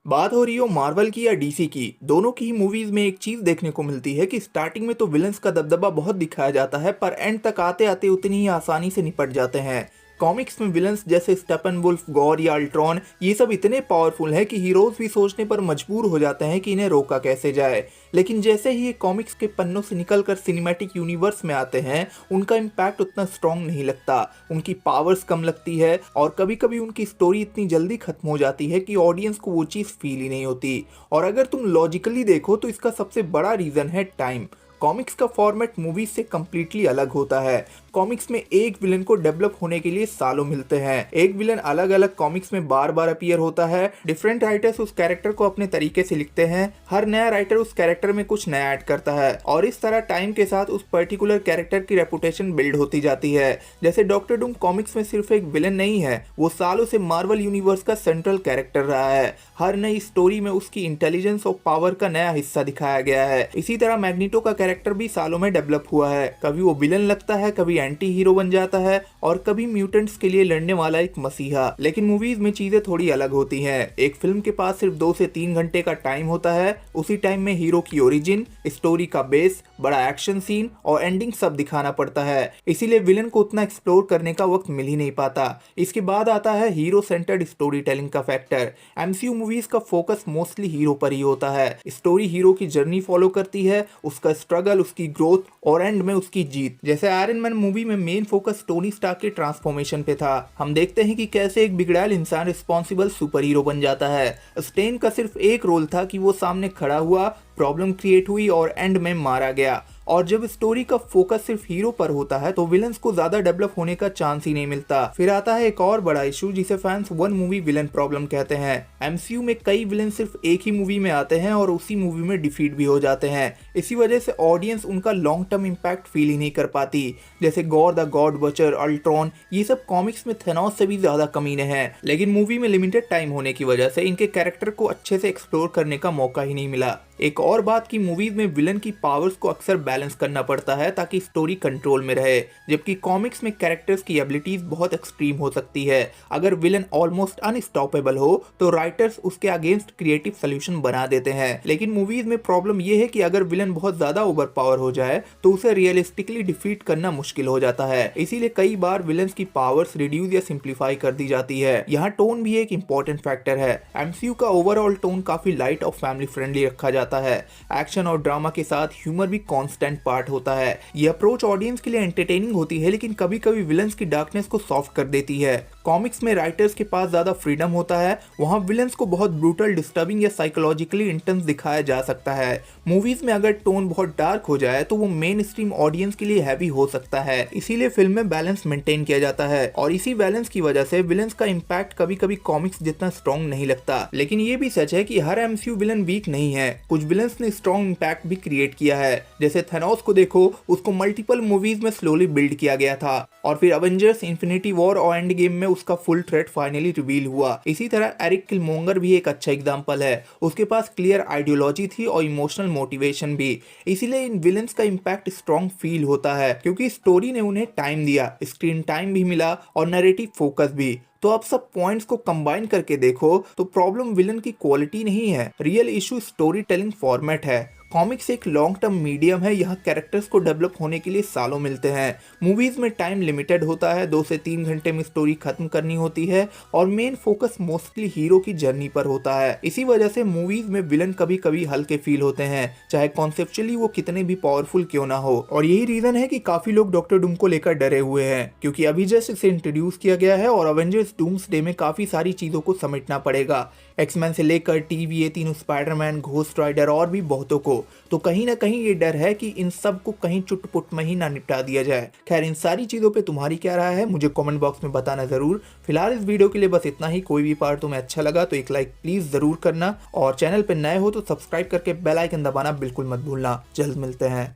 बात हो रही हो मार्वल की या डीसी की, दोनों की ही मूवीज में एक चीज देखने को मिलती है कि स्टार्टिंग में तो विलन्स का दबदबा बहुत दिखाया जाता है, पर एंड तक आते आते उतनी ही आसानी से निपट जाते हैं। कॉमिक्स में विलन्स जैसे स्टेपनवुल्फ, गॉर या अल्ट्रॉन ये सब इतने पावरफुल हैं कि हीरोज भी सोचने पर मजबूर हो जाते हैं कि इन्हें रोका कैसे जाए। लेकिन जैसे ही ये कॉमिक्स के पन्नों से निकलकर सिनेमैटिक यूनिवर्स में आते हैं, उनका इम्पैक्ट उतना स्ट्रॉन्ग नहीं लगता। उनकी पावर्स कम लगती है और कभी कभी उनकी स्टोरी इतनी जल्दी खत्म हो जाती है कि ऑडियंस को वो चीज़ फील ही नहीं होती। और अगर तुम लॉजिकली देखो तो इसका सबसे बड़ा रीज़न है टाइम। कॉमिक्स का फॉर्मेट मूवीज से कम्प्लीटली अलग होता है। कॉमिक्स में एक विलन को डेवलप होने के लिए सालों मिलते हैं। एक विलन अलग अलग कॉमिक्स में बार बार अपीयर होता है। डिफरेंट राइटर्स उस कैरेक्टर को अपने तरीके से लिखते हैं। हर नया राइटर उस कैरेक्टर में कुछ नया ऐड करता है और इस तरह टाइम के साथ उस पर्टिकुलर कैरेक्टर की रेपुटेशन बिल्ड होती जाती है। जैसे डॉक्टर डूम कॉमिक्स में सिर्फ एक विलन नहीं है, वो सालों से मार्वल यूनिवर्स का सेंट्रल कैरेक्टर रहा है। हर नई स्टोरी में उसकी इंटेलिजेंस और पावर का नया हिस्सा दिखाया गया है। इसी तरह मैग्नीटो का कैरेक्टर भी सालों में डेवलप हुआ है। कभी वो विलन लगता है, कभी एंटी हीरो बन जाता है और कभी म्यूटेंट्स के लिए लड़ने वाला एक मसीहा। लेकिन मूवीज में चीजें थोड़ी अलग होती हैं। एक फिल्म के पास सिर्फ 2 से 3 घंटे का टाइम होता है। उसी टाइम में हीरो की ओरिजिन, स्टोरी का बेस, बड़ा एक्शन सीन और एंडिंग सब दिखाना पड़ता है। इसीलिए विलन को उतना एक्सप्लोर करने का वक्त मिल ही नहीं पाता। इसके बाद आता है हीरो सेंटर्ड स्टोरी टेलिंग का फैक्टर। एमसीयू मूवीज का फोकस मोस्टली हीरो पर ही होता है। स्टोरी हीरो की जर्नी फॉलो करती है, उसका स्ट्रगल, उसकी ग्रोथ और एंड में उसकी जीत। जैसे आयरन मैन मूवी में मेन फोकस टोनी स्टार्क के ट्रांसफॉर्मेशन पे था। हम देखते हैं कि कैसे एक बिगड़ैल इंसान रिस्पॉन्सिबल सुपर हीरो बन जाता है। स्टेन का सिर्फ एक रोल था कि वो सामने खड़ा हुआ, प्रॉब्लम क्रिएट हुई और एंड में मारा गया। और जब स्टोरी का फोकस सिर्फ हीरो पर होता है तो विलन्स को ज्यादा डेवलप होने का चांस ही नहीं मिलता। फिर आता है एक और बड़ा इशू जिसे fans one movie villain problem कहते हैं। एमसीयू में कई विलन सिर्फ एक ही मूवी में आते हैं और उसी मूवी में डिफीट भी हो जाते हैं। इसी वजह से ऑडियंस उनका लॉन्ग टर्म इम्पैक्ट फील ही नहीं कर पाती। जैसे गॉर द गॉड बचर, अल्ट्रॉन, ये सब कॉमिक्स में थेनोस से भी ज्यादा कमीने हैं, लेकिन मूवी में लिमिटेड टाइम होने की वजह से इनके कैरेक्टर को अच्छे से एक्सप्लोर करने का मौका ही नहीं मिला। एक और बात कि मूवीज में विलन की पावर्स को अक्सर बैलेंस करना पड़ता है ताकि स्टोरी कंट्रोल में रहे, जबकि कॉमिक्स में कैरेक्टर्स की एबिलिटीज बहुत एक्सट्रीम हो सकती है। अगर विलन ऑलमोस्ट अनस्टॉपेबल हो तो राइटर्स उसके अगेंस्ट क्रिएटिव सोल्यूशन बना देते हैं। लेकिन मूवीज में प्रॉब्लम यह है कि अगर विलन बहुत ज्यादा ओवर पावर हो जाए तो उसे रियलिस्टिकली डिफीट करना मुश्किल हो जाता है। इसीलिए कई बार विलन्स की पावर्स रिड्यूस या सिंप्लीफाई कर दी जाती है। यहाँ टोन भी एक इंपॉर्टेंट फैक्टर है। एमसीयू का ओवरऑल टोन काफी लाइट और फैमिली फ्रेंडली रखा जाता है। एक्शन और ड्रामा के साथ ह्यूमर भी कांस्टेंट पार्ट होता है। यह अप्रोच ऑडियंस के लिए एंटरटेनिंग होती है, लेकिन कभी कभी विलन्स की डार्कनेस को सॉफ्ट कर देती है। कॉमिक्स में राइटर्स के पास ज्यादा फ्रीडम होता है, वहां विलन्स को बहुत ब्रूटल, डिस्टर्बिंग या साइकोलॉजिकली इंटेंस दिखाया जा सकता है। मूवीज में अगर टोन बहुत डार्क हो जाए तो वो मेन स्ट्रीम ऑडियंस के लिए हैवी हो सकता है। इसीलिए फिल्म में बैलेंस मेंटेन किया जाता है और इसी बैलेंस की वजह से विलन्स का इम्पैक्ट कभी कभी कॉमिक्स जितना स्ट्रॉन्ग नहीं लगता। लेकिन ये भी सच है कि हर एमसीयू विलन वीक नहीं है। कुछ विलन्स ने स्ट्रॉन्ग इम्पैक्ट भी क्रिएट किया है। जैसे थेनोस को देखो, उसको मल्टीपल मूवीज में स्लोली बिल्ड किया गया था और फिर अवेंजर्स, इन्फिनिटी वॉर और एंड गेम में उसका फुल थ्रेट फाइनली रिवील हुआ। इसी तरह एरिक किलमोंगर भी एक अच्छा एग्जांपल है। उसके पास क्लियर आइडियोलॉजी थी और इमोशनल मोटिवेशन भी। इसीलिए इन विलन्स का इम्पैक्ट स्ट्रॉन्ग फील होता है क्योंकि स्टोरी ने उन्हें टाइम दिया, स्क्रीन टाइम भी मिला और नैरेटिव फोकस भी। तो आप सब पॉइंट्स को कंबाइन करके देखो तो प्रॉब्लम विलन की क्वालिटी नहीं है, real issue story telling format है। कॉमिक्स एक लॉन्ग टर्म मीडियम है, यहाँ कैरेक्टर्स को डेवलप होने के लिए सालों मिलते हैं। मूवीज में टाइम लिमिटेड होता है, 2 से 3 घंटे में स्टोरी खत्म करनी होती है और मेन फोकस मोस्टली हीरो की जर्नी पर होता है। इसी वजह से मूवीज में विलन कभी कभी हल्के फील होते हैं, चाहे कॉन्सेप्चुअली वो कितने भी पावरफुल क्यों ना हो। और यही रीजन है कि काफी लोग डॉक्टर डूम को लेकर डरे हुए हैं, क्योंकि अभी जस्ट इसे इंट्रोड्यूस किया गया है और अवेंजर्स डूम्सडे में काफी सारी चीजों को समेटना पड़ेगा। एक्समैन से लेकर टीवी, ये तीनों स्पाइडरमैन, घोस्ट राइडर और भी बहुतों को। तो कहीं ना कहीं ये डर है कि इन सब को कहीं चुटपुट में ही ना निपटा दिया जाए। खैर, इन सारी चीज़ों पे तुम्हारी क्या राय है मुझे कमेंट बॉक्स में बताना ज़रूर। फिलहाल इस वीडियो के लिए बस इतना ही। कोई भी पार्ट तुम्हें अच्छा लगा तो एक लाइक प्लीज़ ज़रूर करना और चैनल पर नए हो तो सब्सक्राइब करके बेल आइकन दबाना बिल्कुल मत भूलना। जल्द मिलते हैं।